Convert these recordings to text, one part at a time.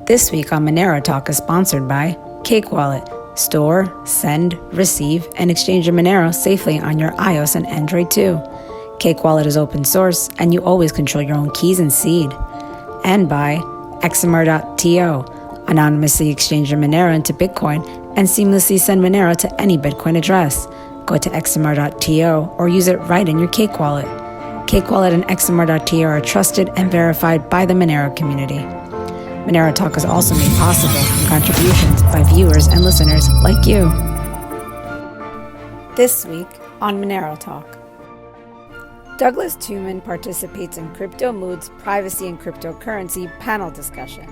This week on Monero Talk is sponsored by Cake Wallet. Store, send, receive, and exchange your Monero safely on your iOS and Android too. Cake Wallet is open source, and you always control your own keys and seed. And by xmr.to. Anonymously exchange your Monero into Bitcoin and seamlessly send Monero to any Bitcoin address. Go to xmr.to or use it right in your Cake Wallet. Cake Wallet and xmr.to are trusted and verified by the Monero community. Monero Talk is also made possible from contributions by viewers and listeners like you. This week on Monero Talk, Douglas Tuman participates in Crypto Mood's Privacy and Cryptocurrency panel discussion,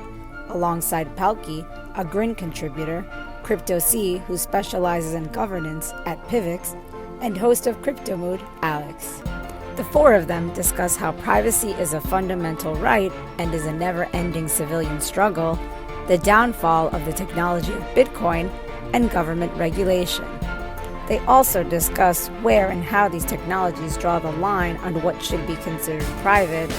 alongside Paouky, a Grin contributor, Crypto C, who specializes in governance at PIVX, and host of Crypto Mood, Aleks. The four of them discuss how privacy is a fundamental right and is a never-ending civilian struggle, the downfall of the technology of Bitcoin, and government regulation. They also discuss where and how these technologies draw the line on what should be considered private,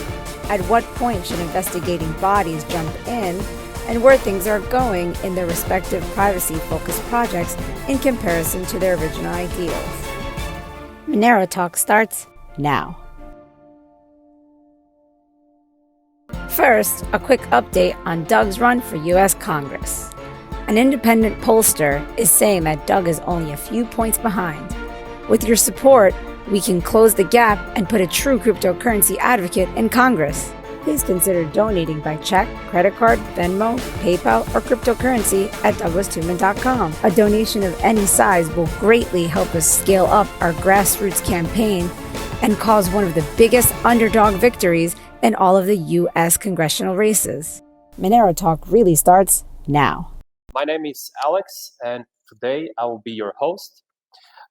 at what point should investigating bodies jump in, and where things are going in their respective privacy-focused projects in comparison to their original ideals. Monero Talk starts now. First, a quick update on Doug's run for U.S. Congress. An independent pollster is saying that Doug is only a few points behind. With your support, we can close the gap and put a true cryptocurrency advocate in Congress. Please consider donating by check, credit card, Venmo, PayPal, or cryptocurrency at douglastuman.com. A donation of any size will greatly help us scale up our grassroots campaign and cause one of the biggest underdog victories in all of the U.S. congressional races. Monero Talk really starts now. My name is Aleks, and today I will be your host.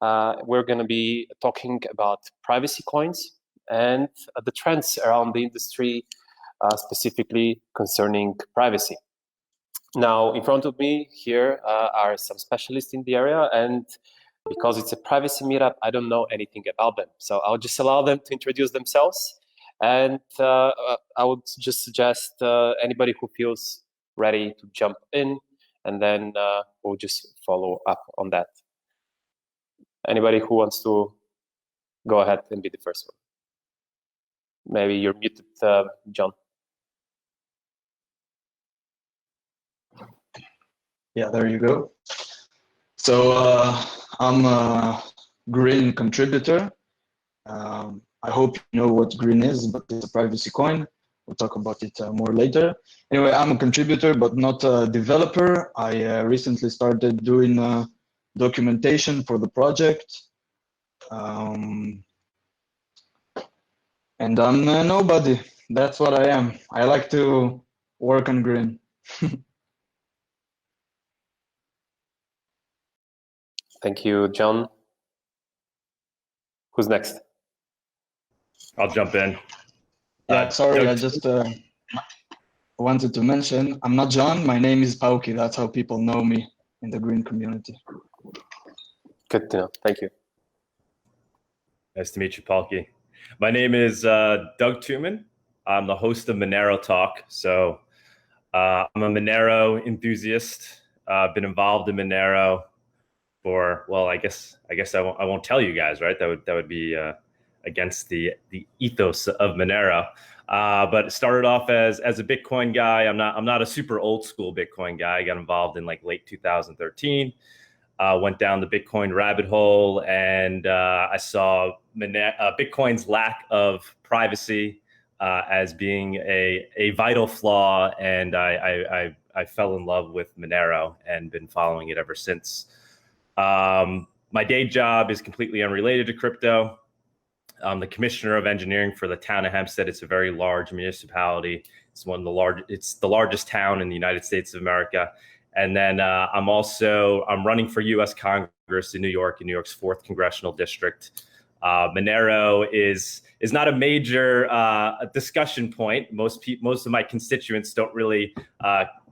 We're going to be talking about privacy coins and the trends around the industry, specifically concerning privacy. Now, in front of me here are some specialists in the area, and because it's a privacy meetup, I don't know anything about them. So I'll just allow them to introduce themselves. And I would just suggest anybody who feels ready to jump in, and then we'll just follow up on that. Anybody who wants to go ahead and be the first one. Maybe you're muted, John. Yeah, there you go. So I'm a Grin contributor. I hope you know what Grin is, but it's a privacy coin. We'll talk about it more later. Anyway, I'm a contributor, but not a developer. I recently started doing documentation for the project. And I'm nobody. That's what I am. I like to work on Grin. Thank you, John. Who's next? I'll jump in. Yeah, sorry, I just wanted to mention, I'm not John, my name is Paouky. That's how people know me in the Grin community. Good to know, thank you. Nice to meet you, Paouky. My name is Doug Tuman. I'm the host of Monero Talk. So I'm a Monero enthusiast. I've been involved in Monero for, well, I guess I won't tell you guys, right? That would be against the ethos of Monero. But it started off as a Bitcoin guy. I'm not a super old school Bitcoin guy. I got involved in like late 2013. Went down the Bitcoin rabbit hole, and I saw Bitcoin's lack of privacy as being a vital flaw, and I fell in love with Monero and been following it ever since. My day job is completely unrelated to crypto. I'm the commissioner of engineering for the town of Hempstead. It's a very large municipality. It's it's the largest town in the United States of America. And then I'm running for U.S. Congress in New York, in New York's 4th congressional district. Monero is not a major discussion point. Most of my constituents don't really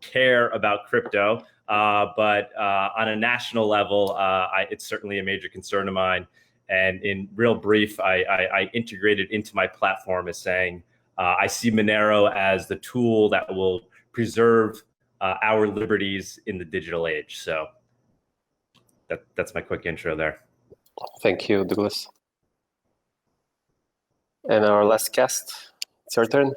care about crypto, but on a national level, it's certainly a major concern of mine. And in real brief, I integrated into my platform as saying, I see Monero as the tool that will preserve our liberties in the digital age. So that's my quick intro there. Thank you, Douglas. And our last guest, it's your turn.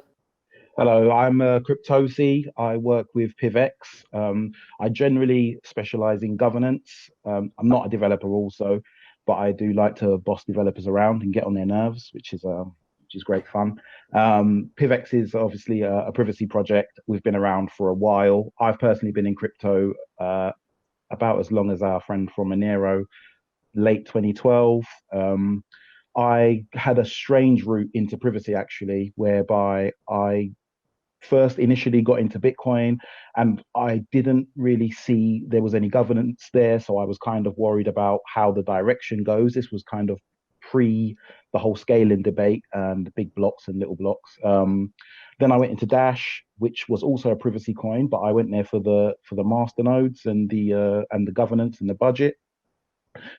Hello, I'm Cryptosi. I work with PIVX. I generally specialize in governance. I'm not a developer also, but I do like to boss developers around and get on their nerves, which is great fun. PIVX is obviously a privacy project. We've been around for a while. I've personally been in crypto about as long as our friend from Monero, late 2012. I had a strange route into privacy actually, whereby I first initially got into Bitcoin and I didn't really see there was any governance there. So I was kind of worried about how the direction goes. This was kind of pre the whole scaling debate and the big blocks and little blocks. Then I went into Dash, which was also a privacy coin, but I went there for the master nodes and the governance and the budget.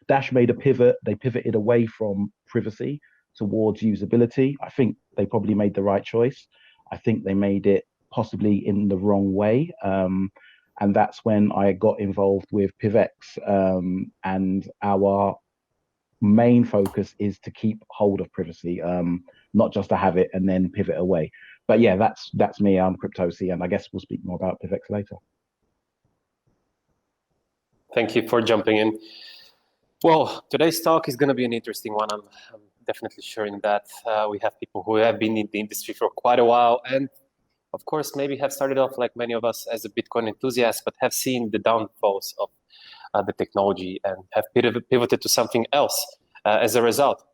Dash made a pivot. They pivoted away from privacy towards usability. I think they probably made the right choice. I think they made it possibly in the wrong way. And that's when I got involved with PIVX. And our main focus is to keep hold of privacy, not just to have it and then pivot away. But yeah, that's me. I'm Cryptosi, and I guess we'll speak more about PIVX later. Thank you for jumping in. Well, today's talk is going to be an interesting one. I'm definitely sure in that. We have people who have been in the industry for quite a while, and of course, maybe have started off like many of us as a Bitcoin enthusiast, but have seen the downfalls of the technology and have pivoted to something else as a result.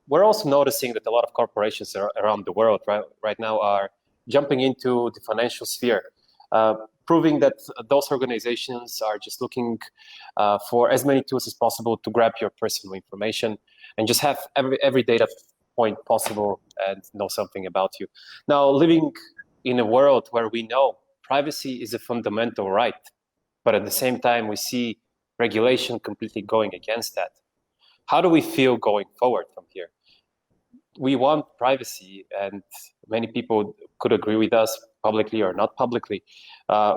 We're also noticing that a lot of corporations around the world right now are jumping into the financial sphere, proving that those organizations are just looking for as many tools as possible to grab your personal information and just have every data point possible and know something about you. Now, living in a world where we know privacy is a fundamental right, but at the same time, we see regulation completely going against that. How do we feel going forward from here? We want privacy, and many people could agree with us publicly or not publicly.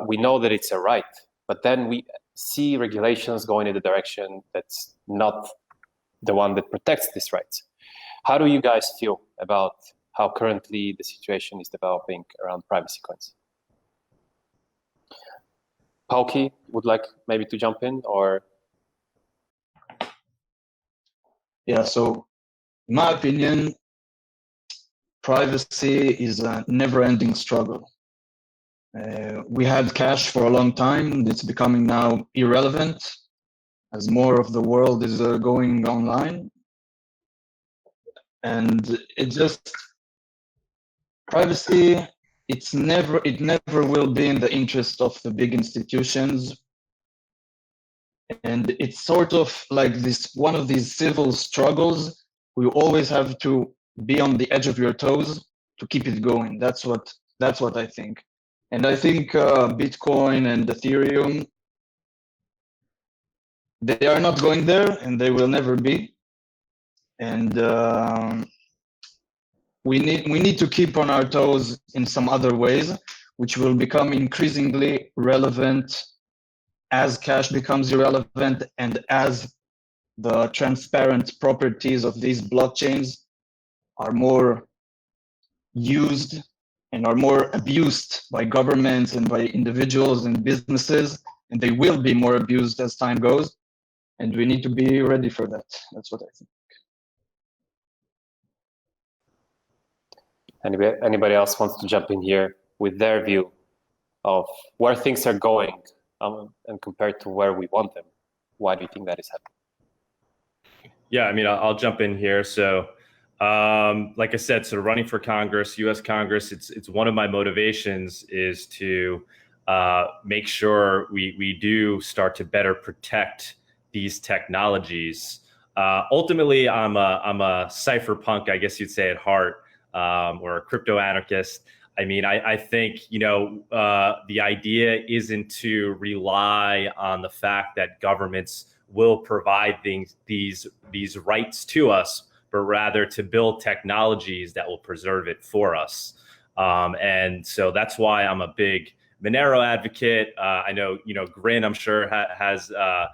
We know that it's a right, but then we see regulations going in the direction that's not the one that protects these rights. How do you guys feel about how currently the situation is developing around privacy coins? Paouky would like maybe to jump in, or? Yeah, so in my opinion, privacy is a never-ending struggle. We had cash for a long time. It's becoming now irrelevant as more of the world is going online. And it just, privacy, it never will be in the interest of the big institutions. And it's sort of like this, one of these civil struggles. We always have to be on the edge of your toes to keep it going. That's what I think. And I think Bitcoin and Ethereum, they are not going there, and they will never be. And we need to keep on our toes in some other ways, which will become increasingly relevant as cash becomes irrelevant and as the transparent properties of these blockchains are more used and are more abused by governments and by individuals and businesses, and they will be more abused as time goes, and we need to be ready for that. That's what I think. Anybody else wants to jump in here with their view of where things are going and compared to where we want them? Why do you think that is happening? Yeah, I mean, I'll jump in here. So, like I said, so running for Congress, U.S. Congress, it's one of my motivations is to make sure we do start to better protect these technologies. Ultimately, I'm a cypherpunk, I guess you'd say, at heart, or a crypto anarchist. I mean, I think, the idea isn't to rely on the fact that governments will provide these rights to us, but rather to build technologies that will preserve it for us. And so that's why I'm a big Monero advocate. I know, Grin, I'm sure has, a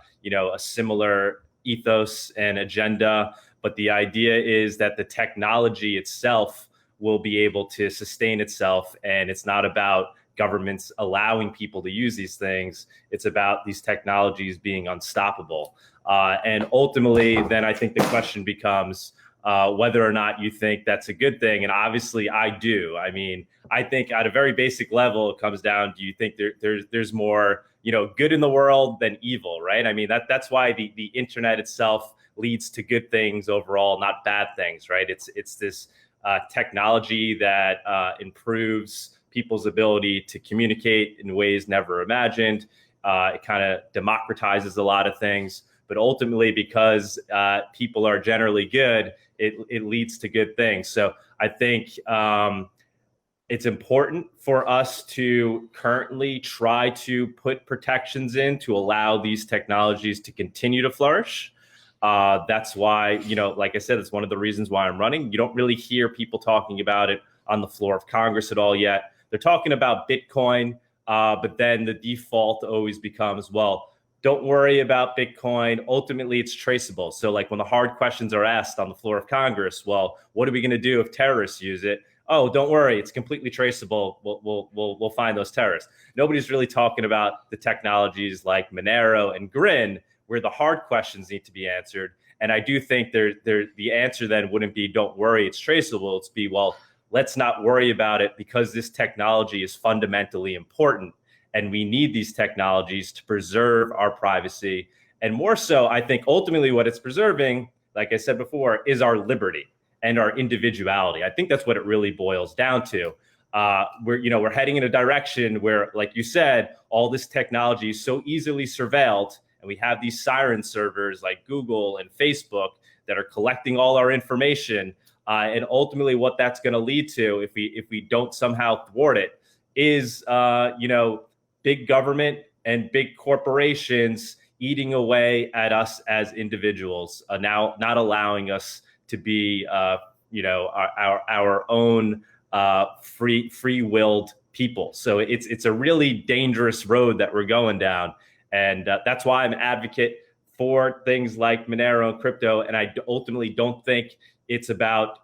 similar ethos and agenda, but the idea is that the technology itself will be able to sustain itself. And it's not about governments allowing people to use these things. It's about these technologies being unstoppable. And ultimately, then I think the question becomes whether or not you think that's a good thing. And obviously I do. I mean, I think at a very basic level, it comes down, do you think there's more, good in the world than evil, right? I mean, that's why the internet itself leads to good things overall, not bad things, right? It's this technology that improves people's ability to communicate in ways never imagined. It kind of democratizes a lot of things, but ultimately, because people are generally good, it leads to good things. So I think it's important for us to currently try to put protections in to allow these technologies to continue to flourish. That's why, like I said, it's one of the reasons why I'm running. You don't really hear people talking about it on the floor of Congress at all yet. They're talking about Bitcoin, but then the default always becomes, well, don't worry about Bitcoin. Ultimately, it's traceable. So like when the hard questions are asked on the floor of Congress, well, what are we going to do if terrorists use it? Oh, don't worry, it's completely traceable. We'll find those terrorists. Nobody's really talking about the technologies like Monero and Grin, where the hard questions need to be answered. And I do think the answer then wouldn't be, don't worry, it's traceable. It's be, well, let's not worry about it because this technology is fundamentally important. And we need these technologies to preserve our privacy. And more so, I think ultimately what it's preserving, like I said before, is our liberty and our individuality. I think that's what it really boils down to. We're heading in a direction where, like you said, all this technology is so easily surveilled, and we have these siren servers like Google and Facebook that are collecting all our information. And ultimately, what that's going to lead to, if we don't somehow thwart it, is big government and big corporations eating away at us as individuals, now not allowing us to be, our own free-willed people. So it's a really dangerous road that we're going down, and that's why I'm an advocate for things like Monero and crypto. And I ultimately don't think it's about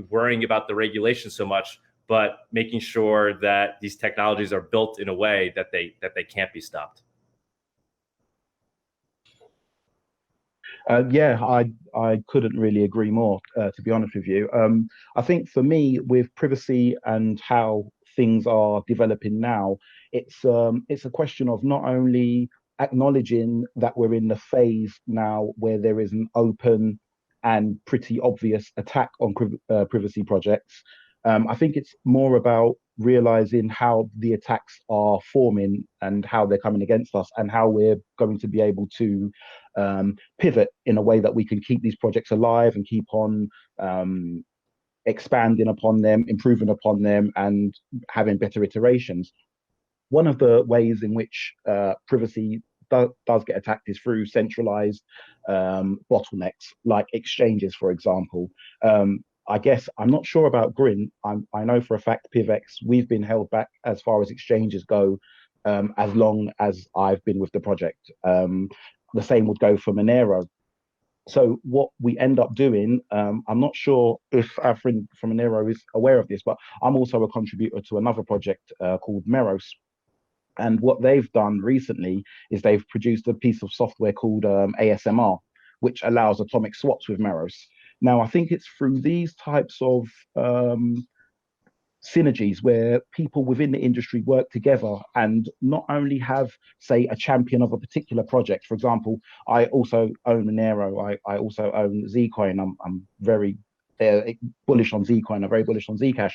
worrying about the regulation so much, but making sure that these technologies are built in a way that they can't be stopped. I couldn't really agree more, to be honest with you. I think for me, with privacy and how things are developing now, it's a question of not only acknowledging that we're in the phase now where there is an open and pretty obvious attack on privacy projects. I think it's more about realizing how the attacks are forming and how they're coming against us, and how we're going to be able to pivot in a way that we can keep these projects alive and keep on expanding upon them, improving upon them, and having better iterations. One of the ways in which privacy does get attacked is through centralized bottlenecks, like exchanges, for example. I guess I'm not sure about Grin. I know for a fact PIVX, we've been held back as far as exchanges go, as long as I've been with the project. The same would go for Monero. So what we end up doing, I'm not sure if our friend from Monero is aware of this, but I'm also a contributor to another project called Meros. And what they've done recently is they've produced a piece of software called ASMR, which allows atomic swaps with Meros. Now, I think it's through these types of synergies where people within the industry work together and not only have, say, a champion of a particular project. For example, I also own Monero. I also own Zcoin. I'm very bullish on Zcoin. I'm very bullish on Zcash.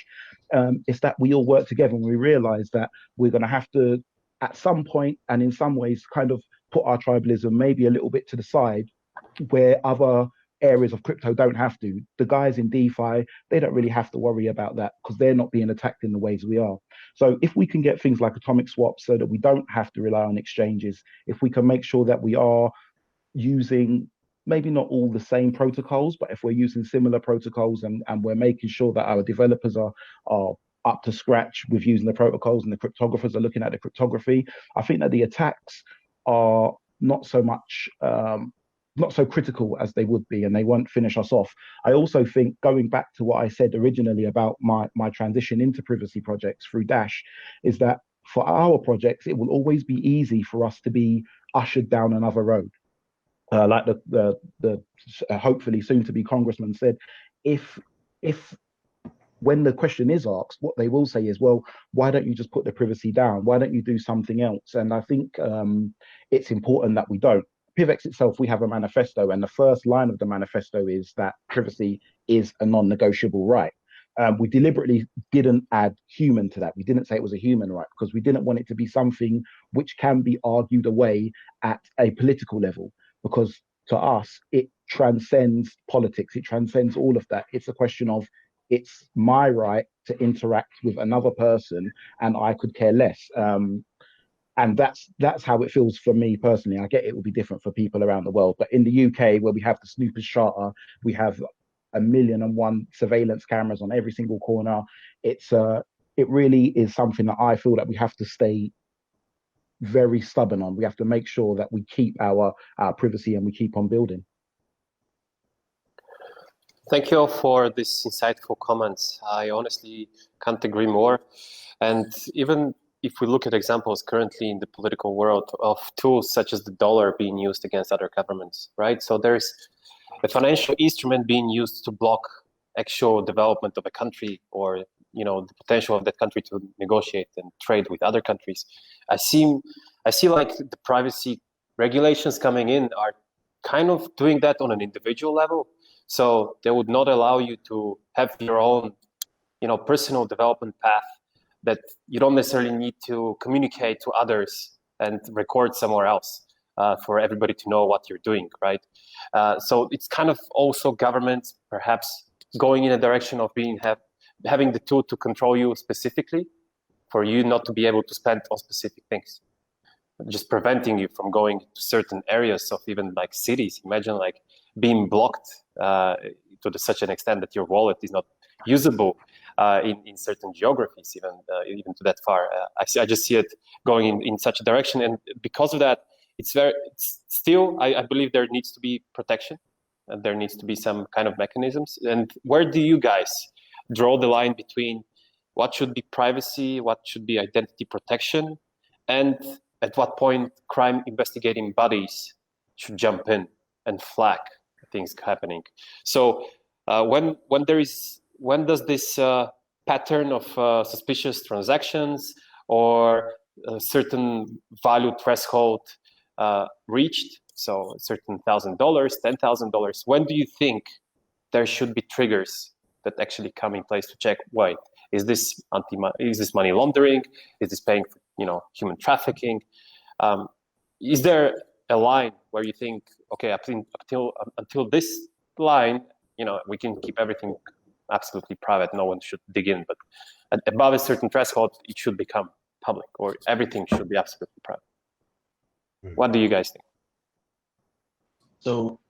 It's that we all work together and we realize that we're going to have to, at some point and in some ways, kind of put our tribalism maybe a little bit to the side, where other areas of crypto don't have to. The guys in DeFi, they don't really have to worry about that because they're not being attacked in the ways we are. So if we can get things like atomic swaps so that we don't have to rely on exchanges, if we can make sure that we are using maybe not all the same protocols, but if we're using similar protocols and we're making sure that our developers are up to scratch with using the protocols, and the cryptographers are looking at the cryptography. I think that the attacks are not so much not so critical as they would be, and they won't finish us off. I also think, going back to what I said originally about my transition into privacy projects through Dash, is that for our projects, it will always be easy for us to be ushered down another road. Like the hopefully soon to be congressman said, if when the question is asked, what they will say is, well, why don't you just put the privacy down? Why don't you do something else? And I think it's important that we don't. PIVX itself, we have a manifesto, and the first line of the manifesto is that privacy is a non-negotiable right. We deliberately didn't add human to that. We didn't say it was a human right, because we didn't want it to be something which can be argued away at a political level, because to us, it transcends politics. It transcends all of that. It's a question of, it's my right to interact with another person, and I could care less. And that's how it feels for me personally. I get it will be different for people around the world, but in the UK, where we have the Snoopers Charter, we have 1,000,001 surveillance cameras on every single corner. It really is something that I feel that we have to stay very stubborn on. We have to make sure that we keep our privacy and we keep on building. Thank you all for these insightful comments. I honestly can't agree more. And even if we look at examples currently in the political world of tools such as the dollar being used against other governments, right? So there's a financial instrument being used to block actual development of a country, or the potential of that country to negotiate and trade with other countries. I see like the privacy regulations coming in are kind of doing that on an individual level. So they would not allow you to have your own, personal development path, that you don't necessarily need to communicate to others and record somewhere else for everybody to know what you're doing, right? So it's kind of also government perhaps going in a direction of having the tool to control you specifically, for you not to be able to spend on specific things, just preventing you from going to certain areas of even like cities. Imagine like being blocked to such an extent that your wallet is not usable in certain geographies, even to that far. I just see it going in such a direction, and because of that, I believe there needs to be protection, and there needs to be some kind of mechanisms. And where do you guys draw the line between what should be privacy, what should be identity protection, and at what point crime investigating bodies should jump in and flag things happening? So when does this pattern of suspicious transactions or a certain value threshold reached, so a certain $1,000, $10,000, when do you think there should be triggers that actually come in place to check, wait, is this money laundering? Is this paying for human trafficking? Is there a line where you think, okay, until this line, we can keep everything absolutely private, no one should dig in, but above a certain threshold, it should become public, or everything should be absolutely private? What do you guys think? So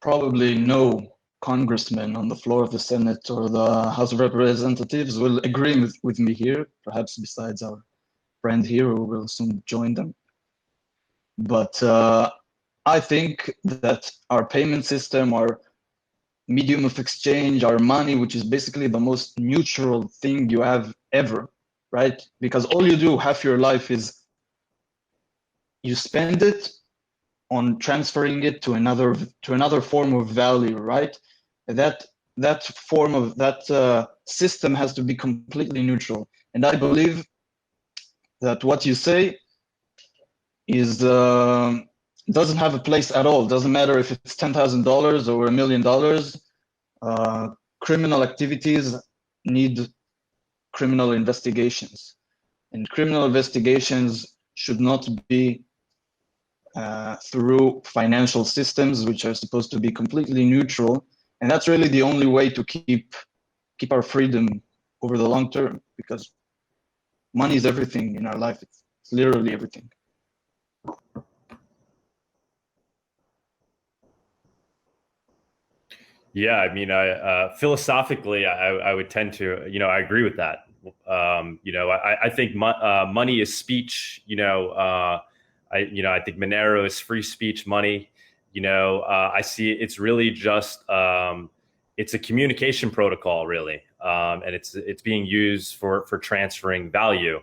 probably no congressman on the floor of the Senate or the House of Representatives will agree with me here, perhaps besides our friend here who will soon join them. But I think that our payment system, our medium of exchange, our money, which is basically the most neutral thing you have ever, right? Because all you do half your life is you spend it on transferring it to another form of value, right? That form of that system has to be completely neutral. And I believe that what you say is doesn't have a place at all. Doesn't matter if it's $10,000 or $1 million. Criminal activities need criminal investigations, and criminal investigations should not be through financial systems, which are supposed to be completely neutral. And that's really the only way to keep our freedom over the long term, because money is everything in our life. It's literally everything. Yeah, I mean, philosophically, I would tend to, I agree with that. I think money is speech. I think Monero is free speech money. I see it's really just it's a communication protocol, really, and it's being used for transferring value.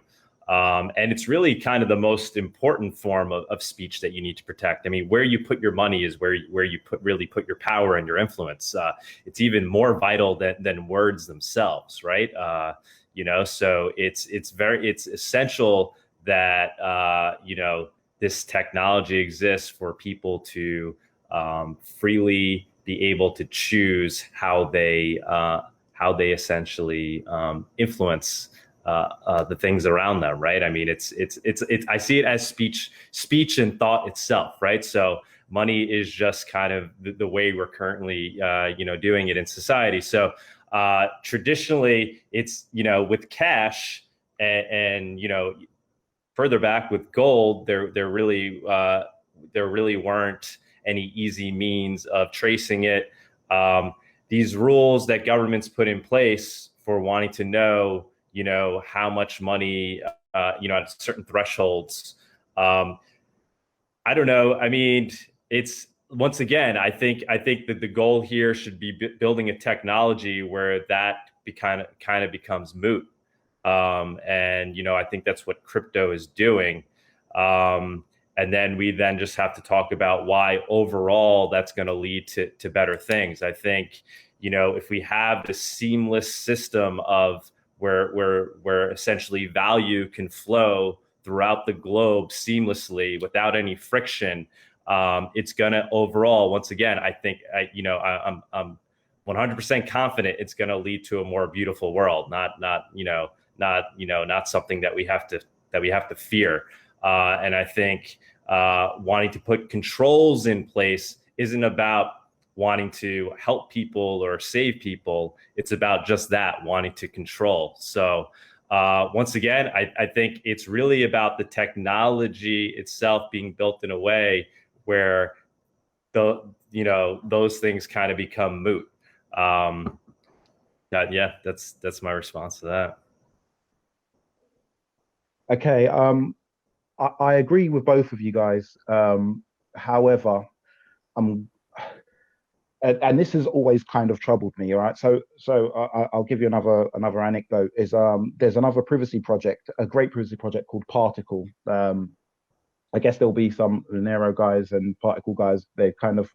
And it's really kind of the most important form of speech that you need to protect. I mean, where you put your money is where you really put your power and your influence. It's even more vital than words themselves, right? So it's essential that this technology exists for people to freely be able to choose how they essentially influence the things around them, right? I mean, it's I see it as speech and thought itself, right? So money is just kind of the way we're currently doing it in society. So traditionally, it's with cash and further back with gold, there really weren't any easy means of tracing it. These rules that governments put in place for wanting to know how much money, at certain thresholds. I don't know. I mean, it's once again, I think that the goal here should be building a technology where that kind of becomes moot. And I think that's what crypto is doing. And then we just have to talk about why overall that's going to lead to better things. I think, if we have the seamless system of where essentially value can flow throughout the globe seamlessly without any friction, it's gonna overall, once again, I think I'm 100% confident it's gonna lead to a more beautiful world, not something that we have to fear. And I think wanting to put controls in place isn't about wanting to help people or save people. It's about just that, wanting to control. So once again, I think it's really about the technology itself being built in a way where those things kind of become moot. That's my response to that. Okay, I agree with both of you guys. However, and this has always kind of troubled me. All right, so I'll give you another anecdote. Is there's another privacy project, a great privacy project called Particle. I guess there'll be some Monero guys and Particle guys. They're kind of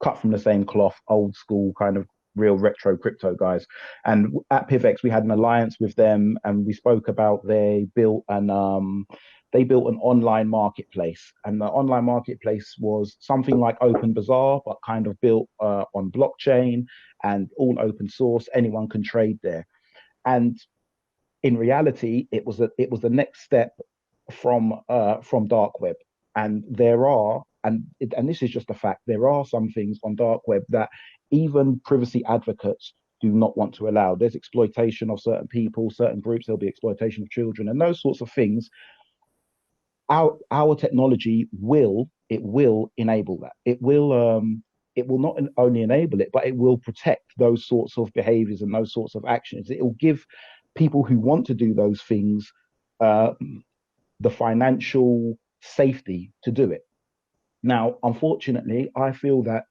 cut from the same cloth, old school kind of real retro crypto guys. And at PIVX, we had an alliance with them, and we spoke about they built an online marketplace, and the online marketplace was something like Open Bazaar, but kind of built on blockchain and all open source. Anyone can trade there, and in reality, it was the next step from dark web. And and this is just a fact, there are some things on dark web that even privacy advocates do not want to allow. There's exploitation of certain people, certain groups. There'll be exploitation of children and those sorts of things. Our technology will enable that. It will not only enable it, but it will protect those sorts of behaviors and those sorts of actions. It will give people who want to do those things the financial safety to do it. Now, unfortunately, I feel that,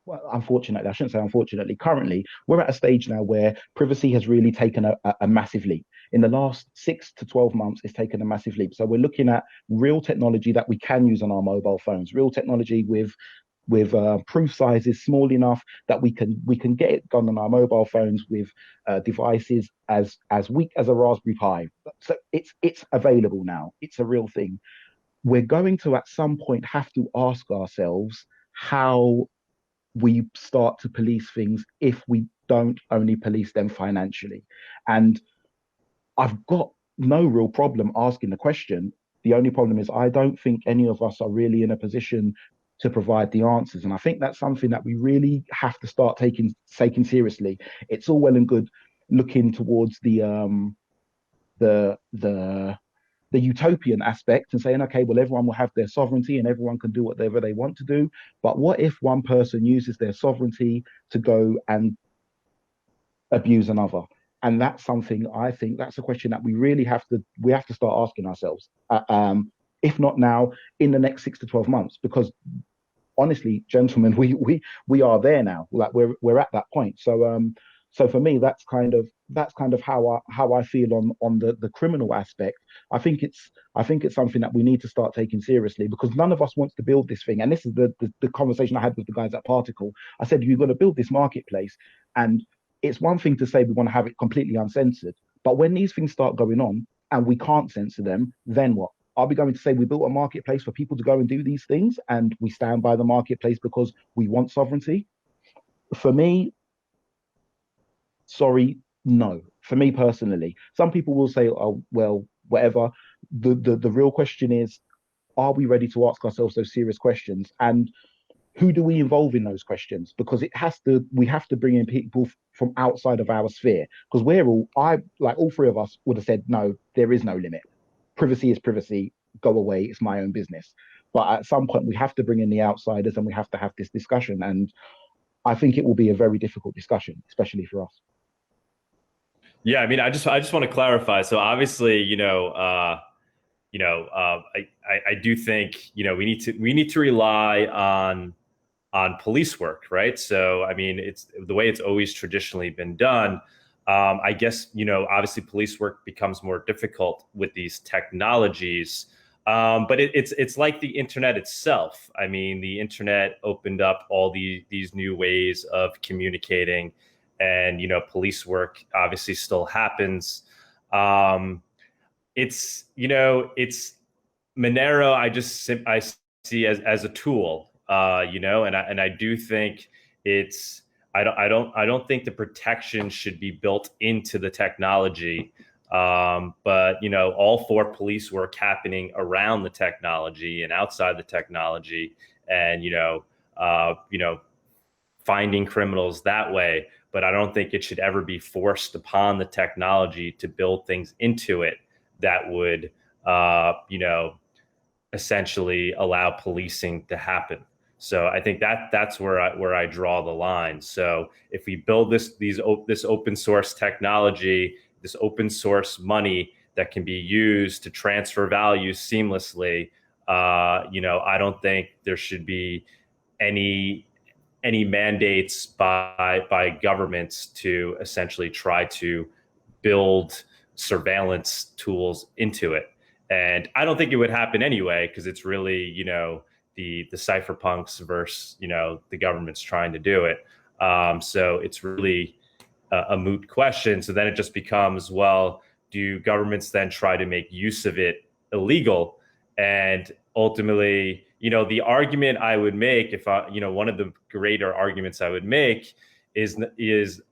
well, unfortunately, I shouldn't say unfortunately, currently, we're at a stage now where privacy has really taken a massive leap. In the last 6 to 12 months, it's taken a massive leap. So we're looking at real technology that we can use on our mobile phones, real technology with proof sizes small enough that we can get it done on our mobile phones with devices as weak as a Raspberry Pi. So it's available now. It's a real thing. We're going to at some point have to ask ourselves how we start to police things if we don't only police them financially. And I've got no real problem asking the question. The only problem is I don't think any of us are really in a position to provide the answers. And I think that's something that we really have to start taking seriously. It's all well and good looking towards the utopian aspect and saying, okay, well, everyone will have their sovereignty and everyone can do whatever they want to do. But what if one person uses their sovereignty to go and abuse another? And that's something, I think that's a question that we have to start asking ourselves. If not now, in the next 6 to 12 months, because honestly, gentlemen, we are there now. Like we're at that point. So for me, that's kind of how I feel on the criminal aspect. I think it's something that we need to start taking seriously, because none of us wants to build this thing. And this is the conversation I had with the guys at Particle. I said, you've got to build this marketplace, and it's one thing to say we want to have it completely uncensored, but when these things start going on and we can't censor them, then what? Are we going to say we built a marketplace for people to go and do these things, and we stand by the marketplace because we want sovereignty? For me, sorry, no. For me personally, some people will say, oh, well, whatever. The real question is, are we ready to ask ourselves those serious questions? And who do we involve in those questions? Because we have to bring in people from outside of our sphere. Because all three of us would have said, no, there is no limit. Privacy is privacy. Go away. It's my own business. But at some point, we have to bring in the outsiders, and we have to have this discussion. And I think it will be a very difficult discussion, especially for us. Yeah, I mean, I just want to clarify. So obviously, I do think we need to rely on police work, right? So I mean, it's the way it's always traditionally been done. I guess obviously police work becomes more difficult with these technologies, but it's like the internet itself. I mean, the internet opened up all these new ways of communicating. And police work obviously still happens. It's Monero. I see as a tool, and I do think it's. I don't think the protection should be built into the technology. But all for police work happening around the technology and outside the technology, and finding criminals that way. But I don't think it should ever be forced upon the technology to build things into it that would, essentially allow policing to happen. So I think that's where I draw the line. So if we build this open source technology, this open source money that can be used to transfer value seamlessly, I don't think there should be any mandates by governments to essentially try to build surveillance tools into it. And I don't think it would happen anyway, because it's really, the cypherpunks versus, the government's trying to do it. So it's really a moot question. So then it just becomes, well, do governments then try to make use of it illegal? And ultimately, the argument I would make, if one of the greater arguments I would make is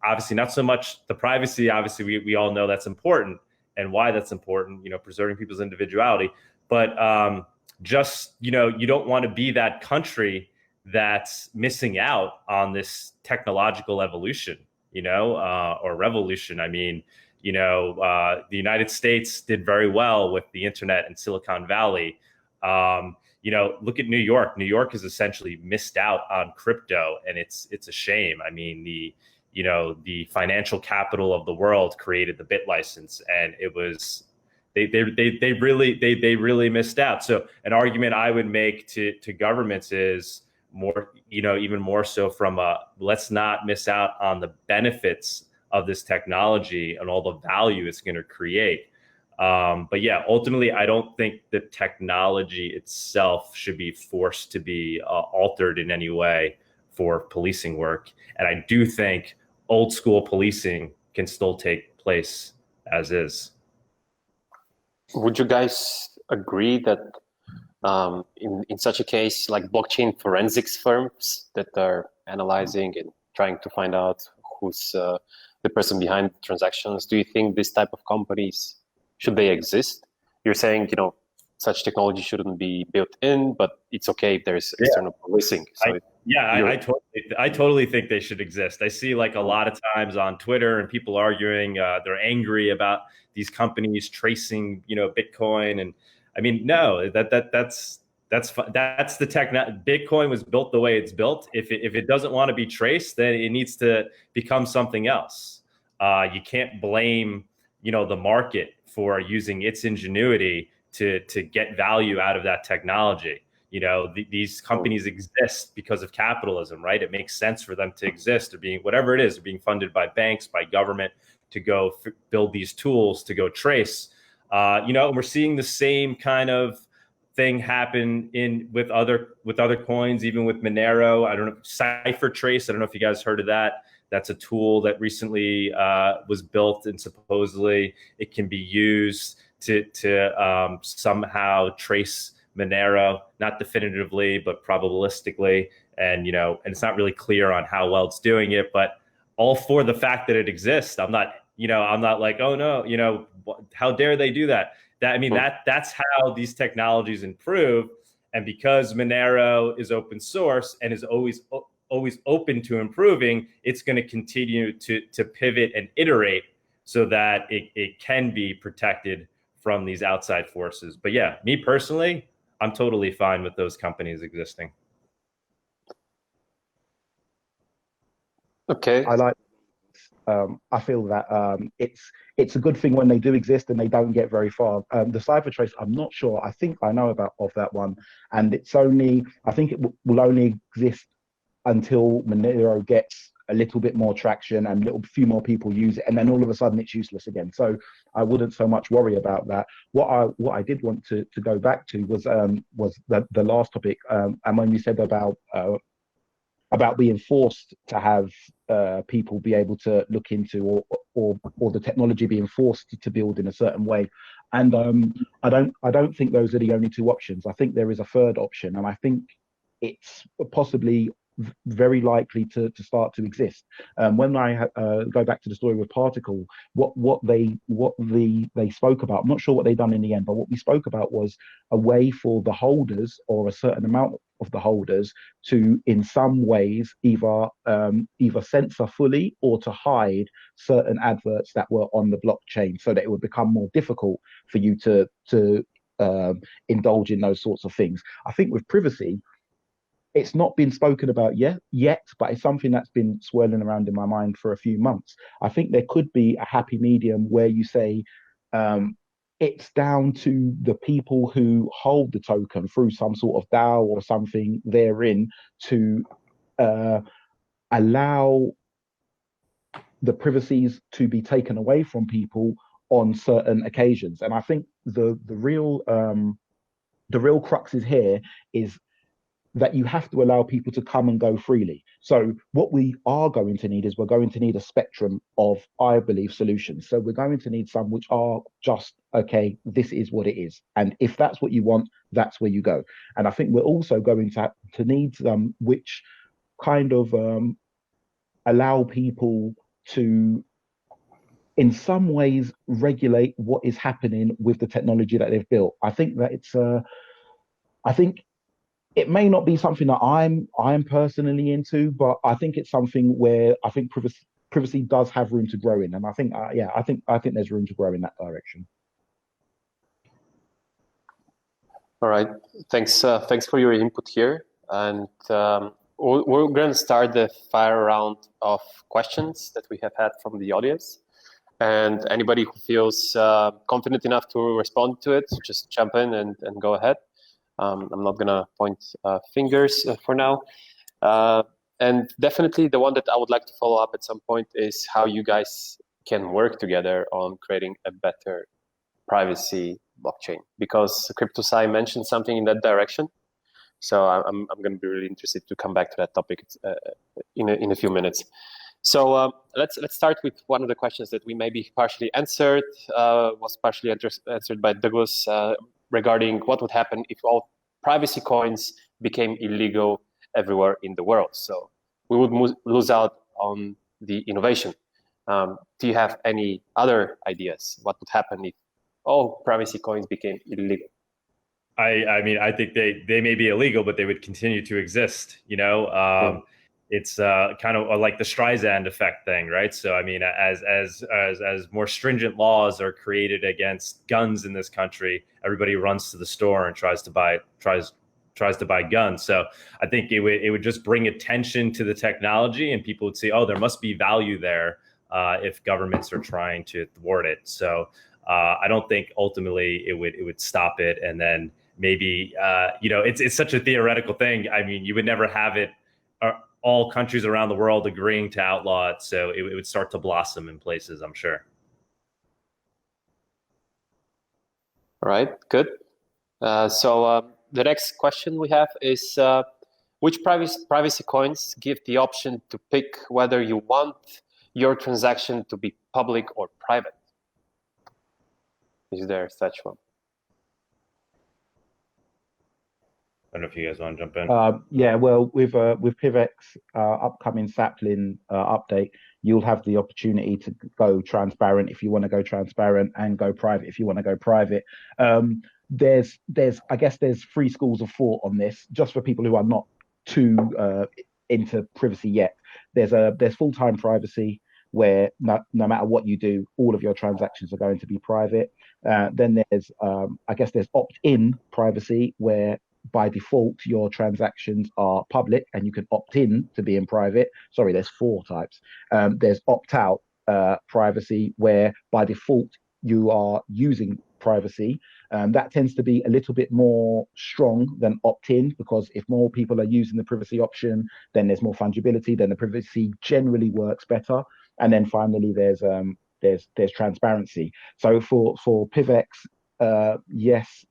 obviously not so much the privacy. Obviously, we all know that's important and why that's important, preserving people's individuality. But just, you don't want to be that country that's missing out on this technological evolution, or revolution. I mean, the United States did very well with the internet in Silicon Valley. Look at New York. New York has essentially missed out on crypto, and it's a shame. I mean, the financial capital of the world created the bit license, and it was they really missed out. So an argument I would make to governments is more, even more so from let's not miss out on the benefits of this technology and all the value it's going to create. But yeah, ultimately, I don't think the technology itself should be forced to be altered in any way for policing work. And I do think old school policing can still take place as is. Would you guys agree that in such a case, like blockchain forensics firms that are analyzing and trying to find out who's the person behind transactions, do you think this type of companies, should they exist? You're saying, such technology shouldn't be built in, but it's okay if there's external policing. So I totally think they should exist. I see like a lot of times on Twitter and people arguing, they're angry about these companies tracing, Bitcoin. And I mean, no, that's the tech. Bitcoin was built the way it's built. If it doesn't want to be traced, then it needs to become something else. you can't blame, the market for using its ingenuity to get value out of that technology. These companies exist because of capitalism, right? It makes sense for them to exist, or being whatever it is, being funded by banks, by government, to go build these tools to go trace. And we're seeing the same kind of thing happen with other coins, even with Monero. I don't know, CipherTrace. I don't know if you guys heard of that. That's a tool that recently was built, and supposedly it can be used to somehow trace Monero, not definitively, but probabilistically. And, and it's not really clear on how well it's doing it, but all for the fact that it exists. I'm not like, oh no, how dare they do that? That's how these technologies improve. And because Monero is open source and is always open to improving, it's going to continue to pivot and iterate so that it can be protected from these outside forces. But yeah, me personally, I'm totally fine with those companies existing. Okay. I feel that it's a good thing when they do exist and they don't get very far. The CipherTrace, I'm not sure. I think I know of that one, and I think it will only exist until Monero gets a little bit more traction and a few more people use it, and then all of a sudden it's useless again. So I wouldn't so much worry about that. What I did want to go back to was the last topic, and when you said about being forced to have people be able to look into, or the technology being forced to build in a certain way. And I don't think those are the only two options. I think there is a third option, and I think it's possibly very likely to start to exist. When I go back to the story with Particle, what they spoke about, I'm not sure what they done in the end, but what we spoke about was a way for the holders, or a certain amount of the holders, to in some ways either censor fully or to hide certain adverts that were on the blockchain, so that it would become more difficult for you to indulge in those sorts of things. I think with privacy, it's not been spoken about yet, but it's something that's been swirling around in my mind for a few months. I think there could be a happy medium where you say it's down to the people who hold the token through some sort of DAO or something therein to allow the privacies to be taken away from people on certain occasions. And I think the real crux is here is that you have to allow people to come and go freely. So what we are going to need is we're going to need a spectrum of, I believe, solutions. So we're going to need some which are just, okay, this is what it is. And if that's what you want, that's where you go. And I think we're also going to need some which kind of allow people to, in some ways, regulate what is happening with the technology that they've built. I think that it may not be something that I'm personally into, but I think it's something where I think privacy does have room to grow in, and I think I think there's room to grow in that direction. All right, thanks for your input here, and we're going to start the fire round of questions that we have had from the audience, and anybody who feels confident enough to respond to it, just jump in and go ahead. I'm not going to point fingers for now. And definitely the one that I would like to follow up at some point is how you guys can work together on creating a better privacy blockchain. Because CryptoSci mentioned something in that direction. So I'm going to be really interested to come back to that topic in a few minutes. So let's start with one of the questions that we maybe partially answered, was partially answered by Douglas, regarding what would happen if all privacy coins became illegal everywhere in the world. So we would lose out on the innovation. Do you have any other ideas? What would happen if all privacy coins became illegal? I mean, I think they may be illegal, but they would continue to exist. It's kind of like the Streisand effect thing, right? So I mean, as more stringent laws are created against guns in this country, everybody runs to the store and tries to buy guns. So I think it would just bring attention to the technology, and people would say, oh, there must be value there. if governments are trying to thwart it. So I don't think ultimately it would stop it. And then maybe it's such a theoretical thing. I mean, you would never have it all countries around the world agreeing to outlaw it. So it would start to blossom in places, I'm sure. All right, good. So the next question we have is, which privacy coins give the option to pick whether you want your transaction to be public or private? Is there such one? I don't know if you guys want to jump in. Yeah, well, with PIVX upcoming sapling update, you'll have the opportunity to go transparent if you want to go transparent, and go private if you want to go private. There's I guess there's three schools of thought on this, just for people who are not too into privacy yet. There's full-time privacy, where no matter what you do, all of your transactions are going to be private. Then there's I guess there's opt-in privacy, where by default your transactions are public and you can opt in to be in private. Sorry, there's four types. There's opt-out privacy, where by default you are using privacy. That tends to be a little bit more strong than opt-in, because if more people are using the privacy option, then there's more fungibility, then the privacy generally works better. And then finally there's transparency. So for PIVX, yes,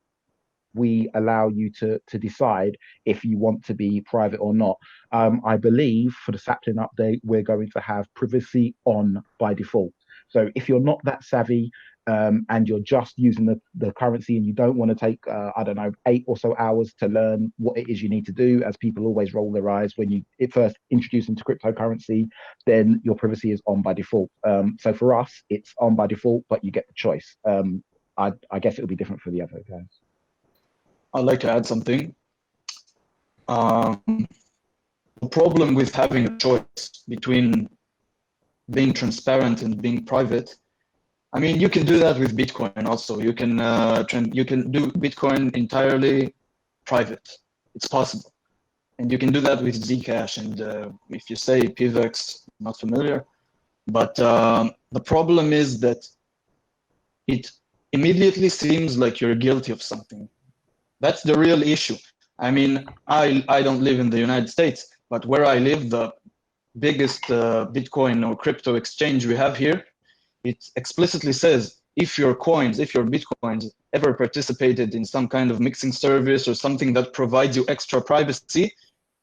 we allow you to decide if you want to be private or not. I believe for the sapling update, we're going to have privacy on by default. So if you're not that savvy and you're just using the currency, and you don't want to take, 8 or so hours to learn what it is you need to do, as people always roll their eyes when you first introduce them to cryptocurrency, then your privacy is on by default. So for us, it's on by default, but you get the choice. I guess it'll be different for the other guys. I'd like to add something. The problem with having a choice between being transparent and being private, I mean, you can do that with Bitcoin also. You can do Bitcoin entirely private. It's possible. And you can do that with Zcash. And if you say PIVX, not familiar. But the problem is that it immediately seems like you're guilty of something. That's the real issue. I mean, I don't live in the United States, but where I live, the biggest Bitcoin or crypto exchange we have here, it explicitly says, if your Bitcoins ever participated in some kind of mixing service or something that provides you extra privacy,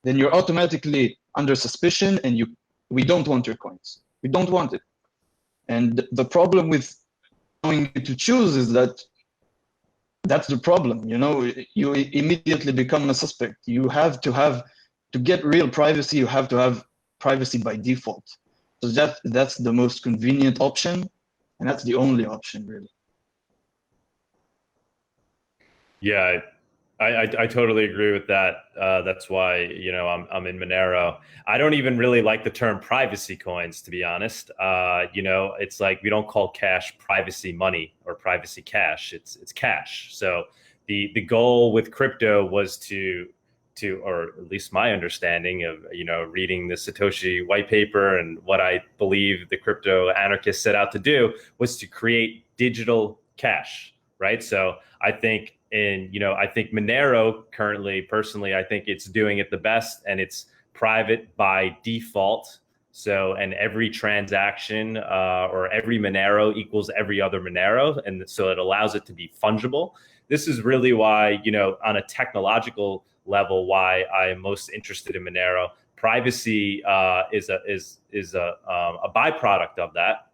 then you're automatically under suspicion, and we don't want your coins. We don't want it. And the problem with allowing you to choose is that that's the problem. You immediately become a suspect. You have to get real privacy, you have to have privacy by default. So that's the most convenient option, and that's the only option, really. Yeah, I totally agree with that. That's why I'm in Monero. I don't even really like the term privacy coins, to be honest. It's like we don't call cash privacy money or privacy cash. It's cash. So the goal with crypto was to, or at least my understanding of reading the Satoshi white paper and what I believe the crypto anarchists set out to do, was to create digital cash, right? So I think I think Monero currently, personally, I think it's doing it the best, and it's private by default. So, and every transaction or every Monero equals every other Monero. And so it allows it to be fungible. This is really why, on a technological level, why I'm most interested in Monero. Privacy is a byproduct of that.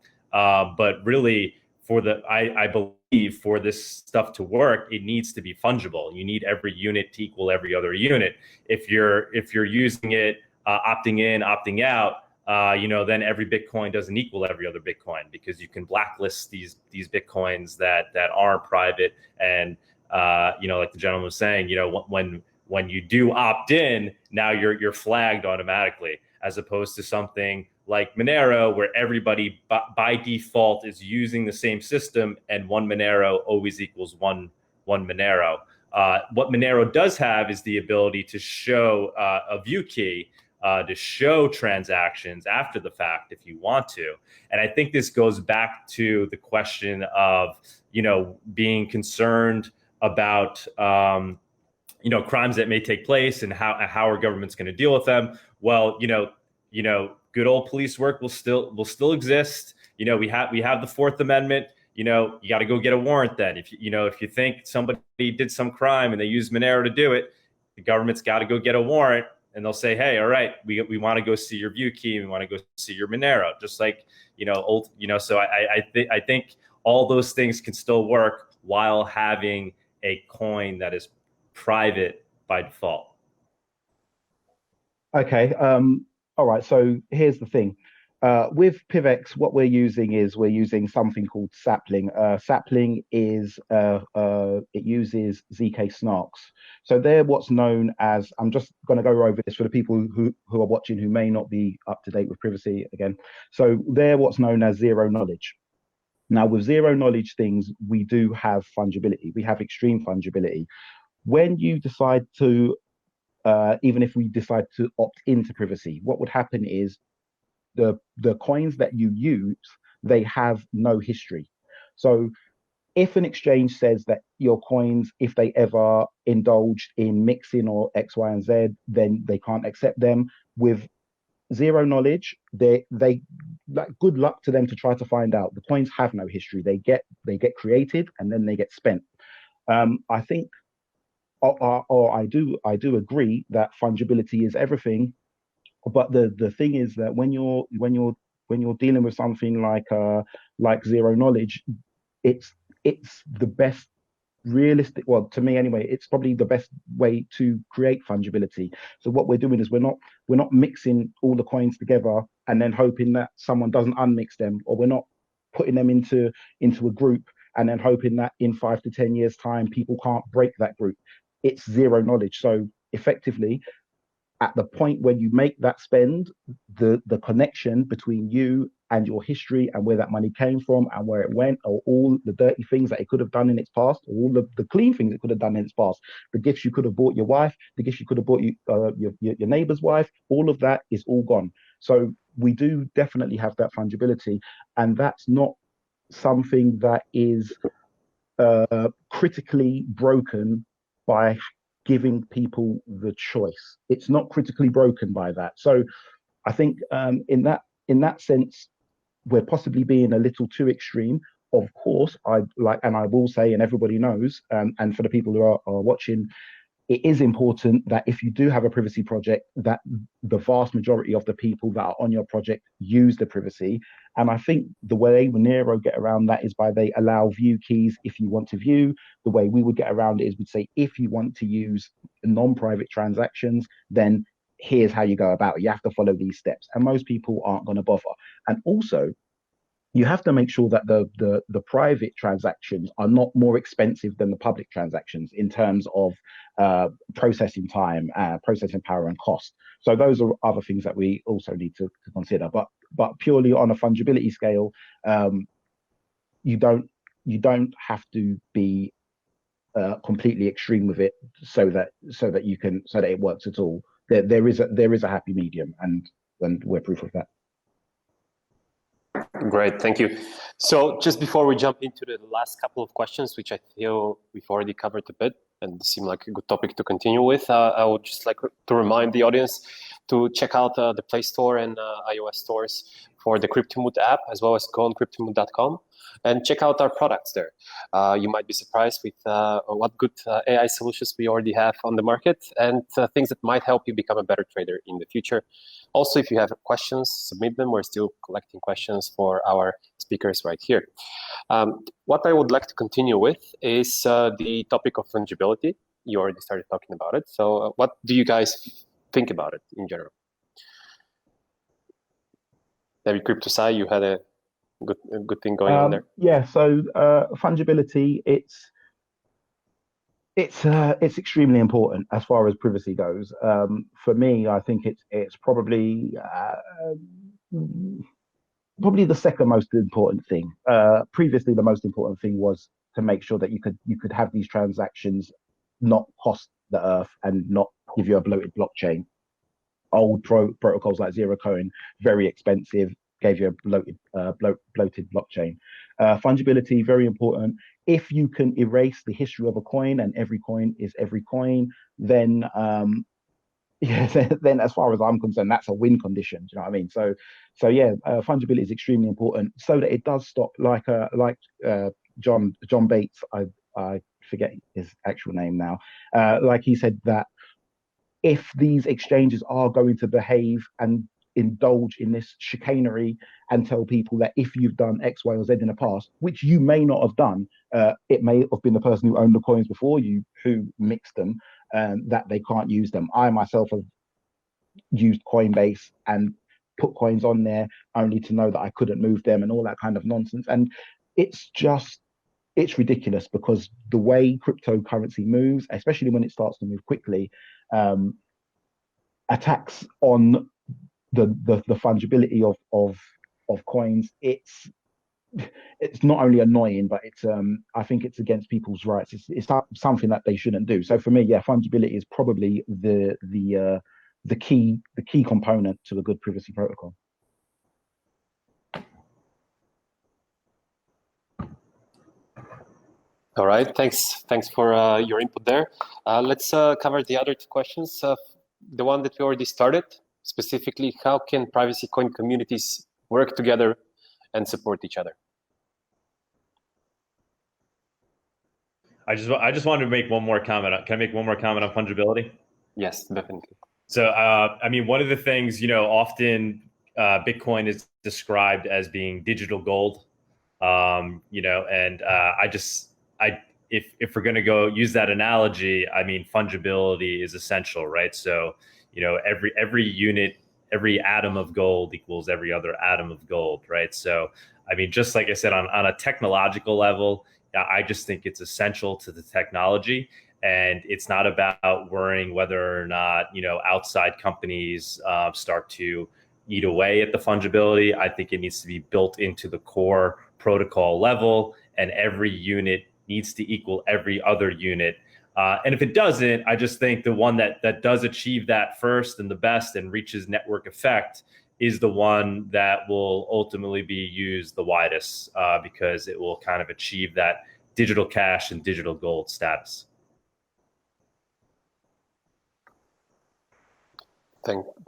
But really, I believe for this stuff to work, it needs to be fungible. You need every unit to equal every other unit. If you're using it opting in, opting out, then every Bitcoin doesn't equal every other Bitcoin, because you can blacklist these Bitcoins that aren't private. And like the gentleman was saying, when you do opt in, now you're flagged automatically, as opposed to something like Monero, where everybody by default is using the same system, and one Monero always equals one Monero. What Monero does have is the ability to show a view key to show transactions after the fact if you want to. And I think this goes back to the question of, being concerned about, crimes that may take place and how our government's going to deal with them. Well, good old police work will still exist. We have the Fourth Amendment. You got to go get a warrant then. If you think somebody did some crime and they use Monero to do it, the government's got to go get a warrant, and they'll say, hey, all right, we want to go see your view key, we want to go see your Monero, just like So I think all those things can still work while having a coin that is private by default. Okay. All right. So here's the thing. With PIVX, what we're using something called Sapling. Sapling is it uses ZK snarks. So they're what's known as, I'm just going to go over this for the people who are watching who may not be up to date with privacy again. So they're what's known as zero knowledge. Now, with zero knowledge things, we do have fungibility. We have extreme fungibility. When you decide to, even if we decide to opt into privacy, what would happen is the coins that you use, they have no history. So if an exchange says that your coins, if they ever indulged in mixing or X, Y, and Z, then they can't accept them. With zero knowledge, they like, good luck to them to try to find out. The coins have no history. They get created and then they get spent. I think, or I do agree that fungibility is everything. But the thing is that when you're dealing with something like zero knowledge, it's the best realistic, well, to me anyway, it's probably the best way to create fungibility. So what we're doing is we're not mixing all the coins together and then hoping that someone doesn't unmix them, or we're not putting them into a group and then hoping that in 5 to 10 years time people can't break that group. It's zero knowledge. So effectively, at the point when you make that spend, the connection between you and your history and where that money came from and where it went, or all the dirty things that it could have done in its past, or all the clean things it could have done in its past, the gifts you could have bought your wife, the gifts you could have bought your neighbor's wife, all of that is all gone. So we do definitely have that fungibility, and that's not something that is critically broken by giving people the choice. It's not critically broken by that. So I think in that sense, we're possibly being a little too extreme. Of course, I will say, and everybody knows, and for the people who are watching, it is important that if you do have a privacy project, that the vast majority of the people that are on your project use the privacy. And I think the way Monero get around that is by they allow view keys if you want to view. The way we would get around it is we'd say, if you want to use non-private transactions, then here's how you go about it. You have to follow these steps. And most people aren't going to bother. And also, you have to make sure that the private transactions are not more expensive than the public transactions in terms of processing time, processing power, and cost. So those are other things that we also need to consider. But purely on a fungibility scale, you don't have to be completely extreme with it so that it works at all. There is a happy medium, and we're proof of that. Great, thank you. So just before we jump into the last couple of questions, which I feel we've already covered a bit and seem like a good topic to continue with, I would just like to remind the audience to check out the Play Store and iOS stores for the CryptoMood app, as well as go on cryptomood.com and check out our products there. You might be surprised with what good AI solutions we already have on the market, and things that might help you become a better trader in the future. Also, if you have questions, submit them. We're still collecting questions for our speakers right here. What I would like to continue with is the topic of fungibility. You already started talking about it. So what do you guys think about it in general? Maybe CryptoSci, you had a good thing going on there. Yeah, so fungibility, it's extremely important as far as privacy goes. For me, I think it's probably the second most important thing. Previously, the most important thing was to make sure that you could have these transactions not cost the earth and not give you a bloated blockchain. old protocols like zero coin, very expensive, gave you a bloated blockchain. Fungibility, very important. If you can erase the history of a coin and every coin is every coin, then yeah, then as far as I'm concerned, that's a win condition. Do you know what I mean? So yeah, fungibility is extremely important so that it does stop, like John Bates, I forget his actual name now, like he said that if these exchanges are going to behave and indulge in this chicanery and tell people that if you've done X, Y, or Z in the past, which you may not have done, it may have been the person who owned the coins before you who mixed them, that they can't use them. I myself have used Coinbase and put coins on there only to know that I couldn't move them and all that kind of nonsense. And it's ridiculous because the way cryptocurrency moves, especially when it starts to move quickly, attacks on the fungibility of coins, it's not only annoying, but it's I think it's against people's rights. It's something that they shouldn't do. So for me, yeah, fungibility is probably the key component to a good privacy protocol. All right, thanks for your input there. Let's cover the other two questions. The one that we already started, specifically, how can privacy coin communities work together and support each other? I just wanted to make one more comment. Can I make one more comment on fungibility? Yes, definitely. So, I mean, one of the things, often Bitcoin is described as being digital gold, and if we're going to go use that analogy, I mean, fungibility is essential, right? So, every unit, every atom of gold equals every other atom of gold, right? So, I mean, just like I said, on a technological level, I just think it's essential to the technology. And it's not about worrying whether or not, outside companies start to eat away at the fungibility. I think it needs to be built into the core protocol level, and every unit needs to equal every other unit. And if it doesn't, I just think the one that does achieve that first and the best and reaches network effect is the one that will ultimately be used the widest, because it will kind of achieve that digital cash and digital gold status.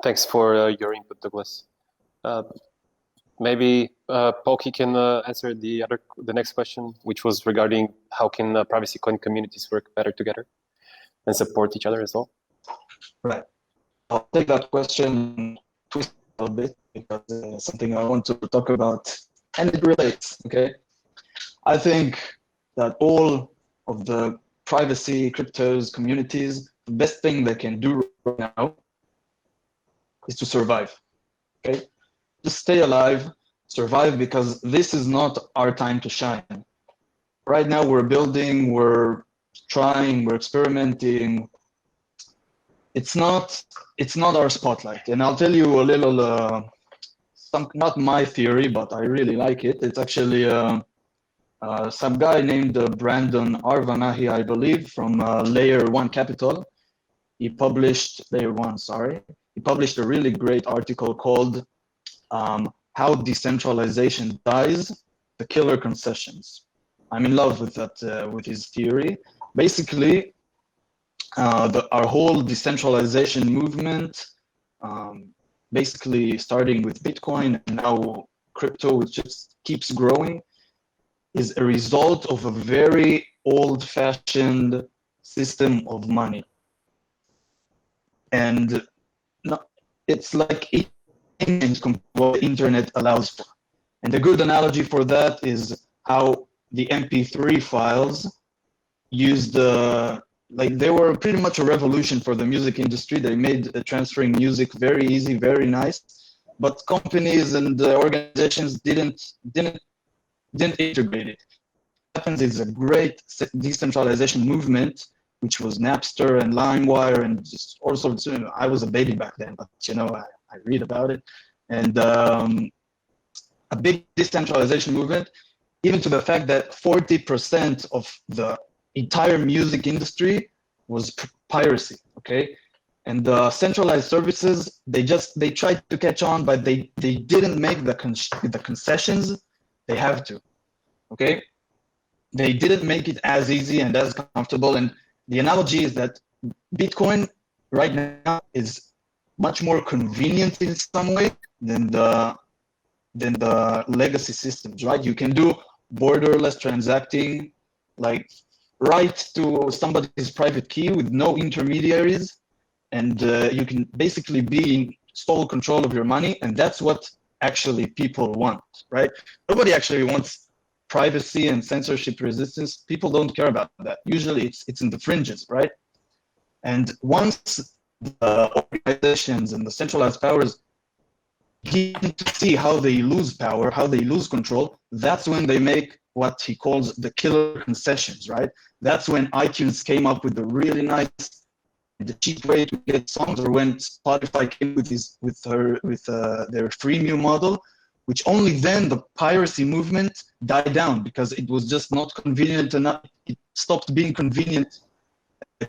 Thanks for your input, Douglas. Maybe Paouky can answer the next question, which was regarding how can privacy coin communities work better together and support each other as well. Right. I'll take that question, twist it a little bit, because it's something I want to talk about, and it relates. Okay, I think that all of the privacy cryptos communities, the best thing they can do right now is to survive. Okay, just stay alive, survive, because this is not our time to shine. Right now we're building, we're trying, we're experimenting. It's not our spotlight. And I'll tell you a little, not my theory, but I really like it. It's actually some guy named Brandon Arvanahi, I believe, from Layer 1 Capital. He published, Layer 1, sorry. He published a really great article called How Decentralization Dies, the Killer Concessions. I'm in love with that, with his theory. Basically, our whole decentralization movement, basically starting with Bitcoin and now crypto, which just keeps growing, is a result of a very old-fashioned system of money. And it's like what the internet allows for. And a good analogy for that is how the MP3 files used they were pretty much a revolution for the music industry. They made transferring music very easy, very nice, but companies and organizations didn't integrate it. What happens is a great decentralization movement, which was Napster and LimeWire and just all sorts of, I was a baby back then, but I read about it. And a big decentralization movement, even to the fact that 40% of the entire music industry was piracy, okay? And the centralized services, they tried to catch on, but they didn't make the concessions they have to. Okay, they didn't make it as easy and as comfortable. And the analogy is that Bitcoin right now is much more convenient in some way than the legacy systems, right? You can do borderless transacting, like write to somebody's private key with no intermediaries, and you can basically be in sole control of your money, and that's what actually people want, right? Nobody actually wants privacy and censorship resistance. People don't care about that. Usually it's in the fringes, right? And once the organizations and the centralized powers get to see how they lose power, how they lose control, that's when they make what he calls the killer concessions, right? That's when iTunes came up with the really nice, the cheap way to get songs, or when Spotify came with their freemium model, which only then the piracy movement died down because it was just not convenient enough. It stopped being convenient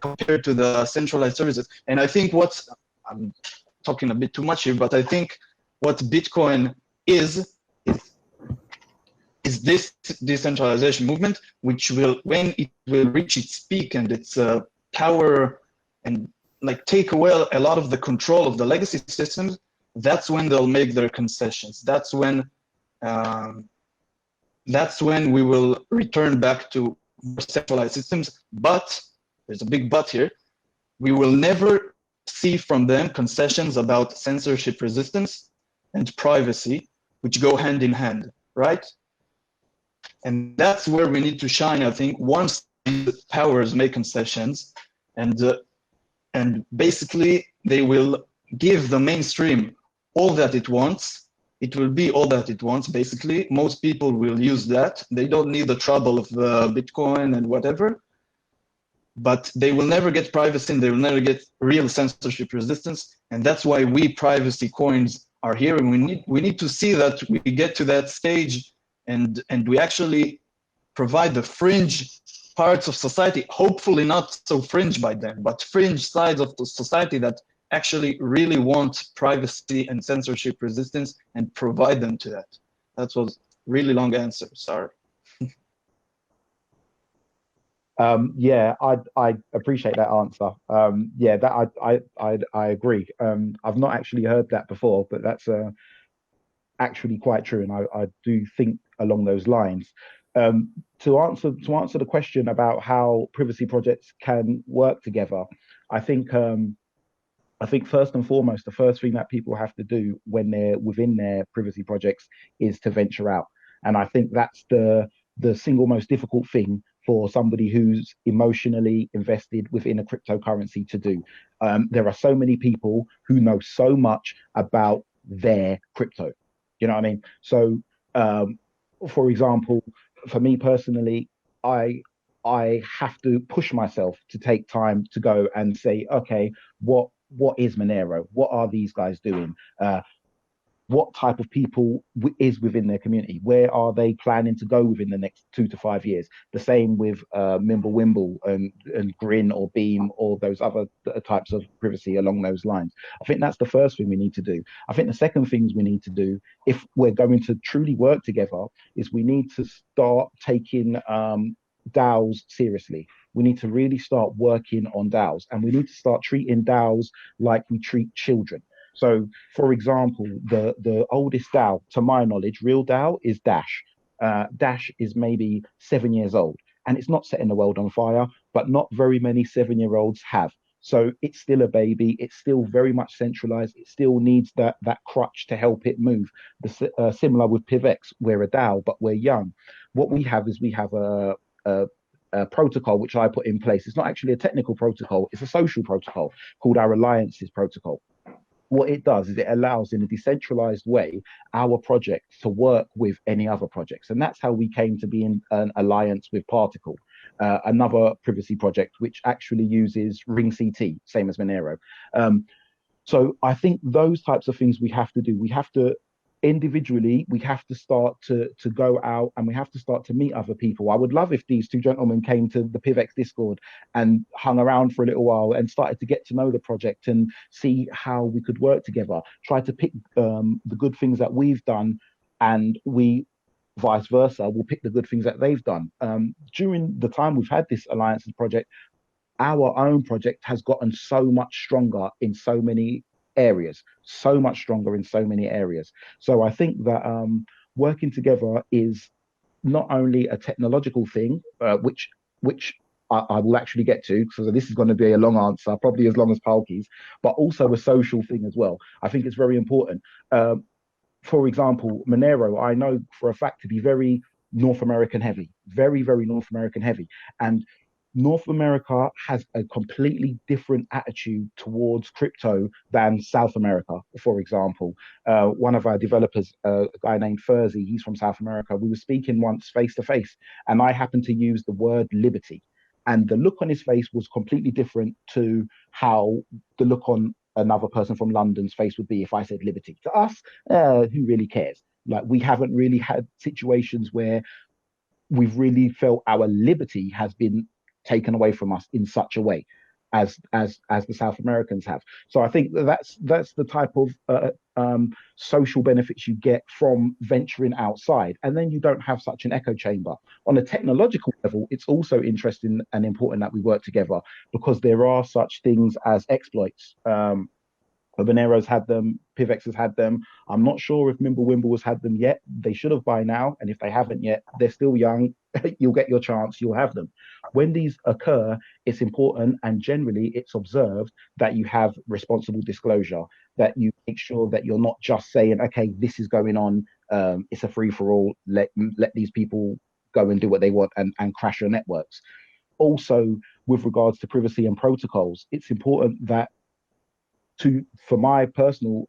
compared to the centralized services. And I think I'm talking a bit too much here, but I think what Bitcoin is this decentralization movement, which will, when it will reach its peak and its power and like take away a lot of the control of the legacy systems, that's when they'll make their concessions. That's when we will return back to centralized systems. But there's a big but here. We will never see from them concessions about censorship resistance and privacy, which go hand in hand, right? And that's where we need to shine, I think, once the powers make concessions, and basically they will give the mainstream all that it wants. It will be all that it wants, basically. Most people will use that. They don't need the trouble of Bitcoin and whatever, but they will never get privacy and they will never get real censorship resistance. And that's why we privacy coins are here. And we need to see that we get to that stage and we actually provide the fringe parts of society, hopefully not so fringe by then, but fringe sides of the society that actually really want privacy and censorship resistance and provide them to that. That was really long answer, sorry. Yeah, I appreciate that answer. Yeah, that I agree. I've not actually heard that before, but that's actually quite true, and I do think along those lines. To answer the question about how privacy projects can work together, I think first and foremost, the first thing that people have to do when they're within their privacy projects is to venture out. And I think that's the single most difficult thing for somebody who's emotionally invested within a cryptocurrency to do. There are so many people who know so much about their crypto. You know what I mean? So, for example, for me personally, I have to push myself to take time to go and say, okay, what is Monero? What are these guys doing? What type of people is within their community? Where are they planning to go within the next 2 to 5 years? The same with Mimblewimble and Grin or Beam or those other types of privacy along those lines. I think that's the first thing we need to do. I think the second things we need to do, if we're going to truly work together, is we need to start taking DAOs seriously. We need to really start working on DAOs, and we need to start treating DAOs like we treat children. So, for example, the oldest DAO, to my knowledge, real DAO, is Dash. Dash is maybe 7 years old, and it's not setting the world on fire, but not very many 7-year-olds have. So it's still a baby. It's still very much centralized. It still needs that crutch to help it move. Similar with PIVX, we're a DAO, but we're young. What we have is a protocol which I put in place. It's not actually a technical protocol. It's a social protocol called our Alliances protocol. What it does is it allows, in a decentralized way, our project to work with any other projects. And that's how we came to be in an alliance with Particle, another privacy project, which actually uses Ring CT, same as Monero. So I think those types of things we have to do. We have to individually, we have to start to go out and we have to start to meet other people. I would love if these two gentlemen came to the PIVX Discord and hung around for a little while and started to get to know the project and see how we could work together, try to pick the good things that we've done, and we vice versa will pick the good things that they've done. During the time we've had this Alliances project, our own project has gotten so much stronger in so many areas, so much stronger in so many areas. So I think that working together is not only a technological thing, which I will actually get to, so this is going to be a long answer, probably as long as Paouky's, but also a social thing as well. I think it's very important. For example, Monero, I know for a fact to be very North American heavy, very, very North American heavy. And North America has a completely different attitude towards crypto than South America, for example. One of our developers, a guy named Furzy, he's from South America. We were speaking once face to face, and I happened to use the word liberty. And the look on his face was completely different to how the look on another person from London's face would be if I said liberty. To us, who really cares? Like, we haven't really had situations where we've really felt our liberty has been taken away from us in such a way as the South Americans have. So I think that's the type of social benefits you get from venturing outside, and then you don't have such an echo chamber. On a technological level, it's also interesting and important that we work together, because there are such things as exploits. Monero's had them, PIVX has had them. I'm not sure if Mimblewimble has had them yet. They should have by now, and if they haven't yet, they're still young. You'll get your chance, you'll have them. When these occur, it's important, and generally it's observed, that you have responsible disclosure, that you make sure that you're not just saying, okay, this is going on, it's a free-for-all, let these people go and do what they want and crash your networks. Also, with regards to privacy and protocols, it's important that for my personal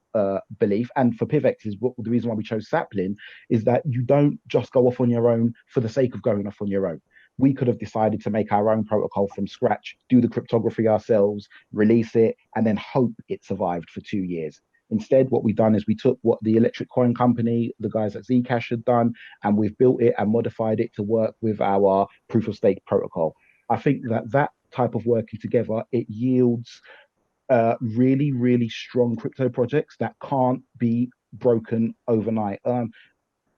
belief, and for PIVX is the reason why we chose Sapling, is that you don't just go off on your own for the sake of going off on your own. We could have decided to make our own protocol from scratch, do the cryptography ourselves, release it, and then hope it survived for 2 years. Instead, what we've done is we took what the ElectTuman company, the guys at Zcash had done, and we've built it and modified it to work with our proof of stake protocol. I think that type of working together, it yields really, really strong crypto projects that can't be broken overnight.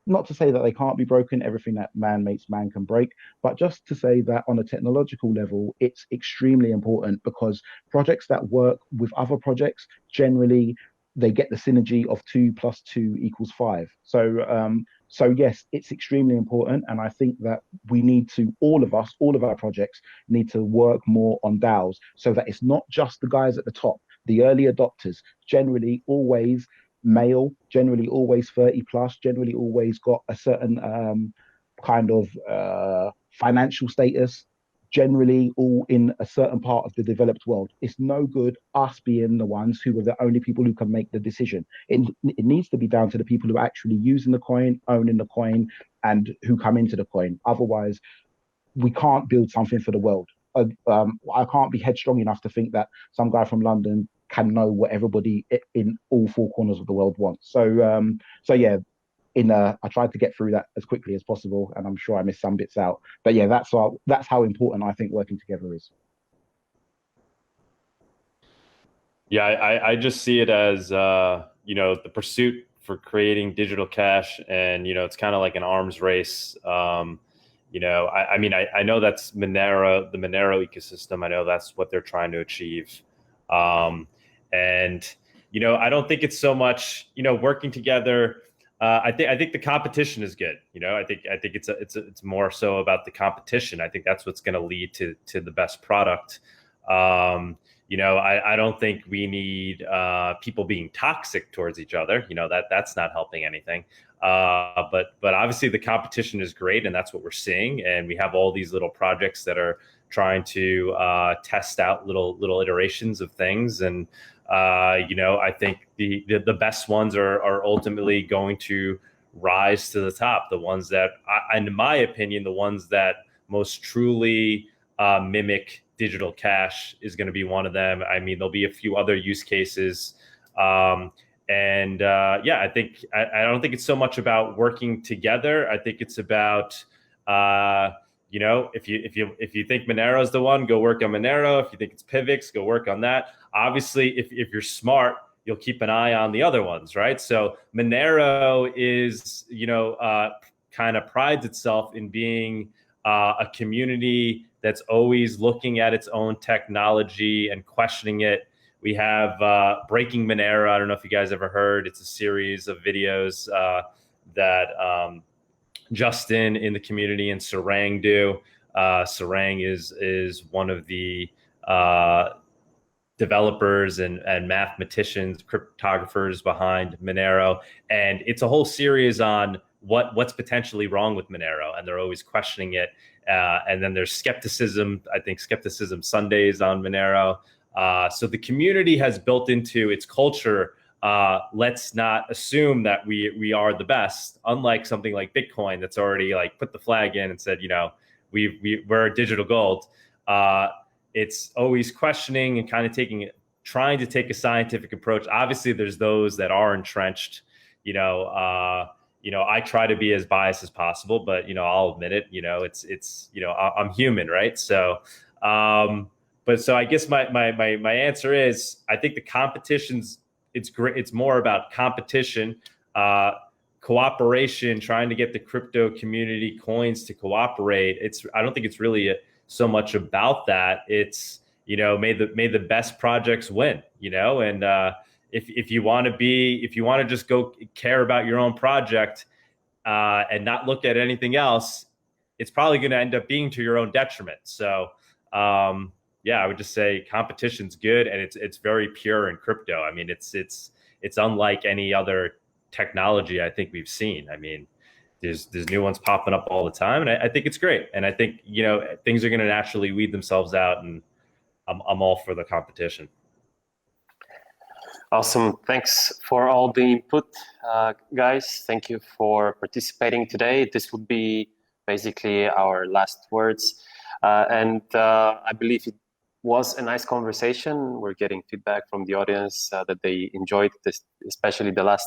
Not to say that they can't be broken, everything that man makes, man can break, but just to say that on a technological level, it's extremely important, because projects that work with other projects, generally, they get the synergy of 2 + 2 = 5. So yes, it's extremely important. And I think that we need to, all of our projects need to work more on DAOs, so that it's not just the guys at the top, the early adopters, generally always male, generally always 30+, generally always got a certain kind of financial status, generally all in a certain part of the developed world. It's no good us being the ones who are the only people who can make the decision. It needs to be down to the people who are actually using the coin, owning the coin, and who come into the coin. Otherwise, we can't build something for the world. I can't be headstrong enough to think that some guy from London can know what everybody in all 4 corners of the world wants. So yeah, I tried to get through that as quickly as possible, and I'm sure I missed some bits out. But yeah, that's how important I think working together is. Yeah, I just see it as the pursuit for creating digital cash, and it's kind of like an arms race. I know that's Monero, the Monero ecosystem. I know that's what they're trying to achieve, and I don't think it's so much working together. I think the competition is good. I think it's more so about the competition. I think that's what's going to lead to the best product. I don't think we need people being toxic towards each other. That's not helping anything. But obviously the competition is great, and that's what we're seeing. And we have all these little projects that are trying to test out little iterations of things. And I think the best ones are ultimately going to rise to the top. The ones that, in my opinion, the ones that most truly mimic digital cash is going to be one of them. I mean, there'll be a few other use cases. And yeah, I don't think it's so much about working together. I think it's about if you think Monero is the one, go work on Monero. If you think it's PIVX, go work on that. Obviously, if you're smart, you'll keep an eye on the other ones, right? So Monero is, kind of prides itself in being a community that's always looking at its own technology and questioning it. We have Breaking Monero. I don't know if you guys ever heard. It's a series of videos that Justin in the community and Sarang do. Sarang is one of the developers and mathematicians, cryptographers behind Monero. And it's a whole series on what's potentially wrong with Monero. And they're always questioning it. And then there's skepticism, I think Skepticism Sundays on Monero. So the community has built into its culture, let's not assume that we are the best, unlike something like Bitcoin that's already like put the flag in and said, we're digital gold. It's always questioning and kind of trying to take a scientific approach. Obviously, there's those that are entrenched. I try to be as biased as possible, but I'll admit it. I'm human, right? So, so I guess my answer is I think the competition's it's great. It's more about competition, cooperation, trying to get the crypto community coins to cooperate. I don't think it's really so much about that. It's may the best projects win. And if you want to just go care about your own project and not look at anything else, it's probably going to end up being to your own detriment. So yeah, I would just say competition's good, and it's very pure in crypto. I mean, it's unlike any other technology I think we've seen. I mean, there's new ones popping up all the time, and I think it's great. And I think things are going to naturally weed themselves out, and I'm all for the competition. Awesome. Thanks for all the input, guys. Thank you for participating today. This would be basically our last words. And I believe it was a nice conversation. We're getting feedback from the audience that they enjoyed this, especially the last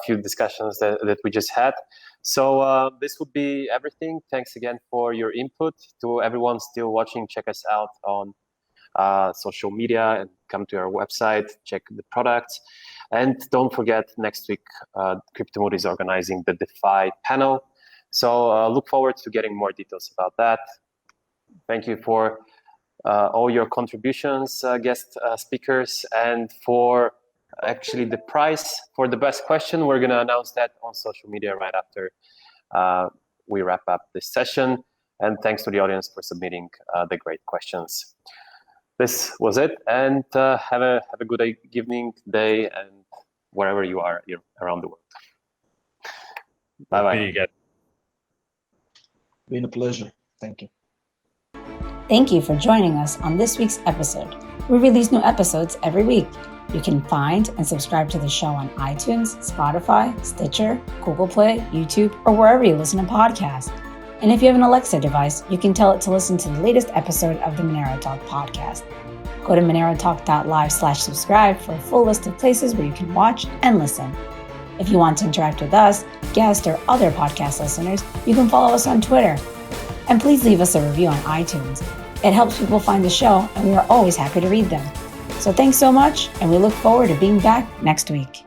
few discussions that we just had. So this would be everything. Thanks again for your input. To everyone still watching, check us out on social media and come to our website, check the products. And don't forget, next week, CryptoMood is organizing the DeFi panel. So look forward to getting more details about that. Thank you for all your contributions, guest speakers, and for actually the prize for the best question. We're going to announce that on social media right after we wrap up this session. And thanks to the audience for submitting the great questions. This was it, and have a good evening, day, and wherever you are around the world. Bye-bye. See you guys. Been a pleasure. Thank you. Thank you for joining us on this week's episode. We release new episodes every week. You can find and subscribe to the show on iTunes, Spotify, Stitcher, Google Play, YouTube, or wherever you listen to podcasts. And if you have an Alexa device, you can tell it to listen to the latest episode of the Monero Talk podcast. Go to monerotalk.live/subscribe for a full list of places where you can watch and listen. If you want to interact with us, guests, or other podcast listeners, you can follow us on Twitter. And please leave us a review on iTunes. It helps people find the show, and we are always happy to read them. So thanks so much, and we look forward to being back next week.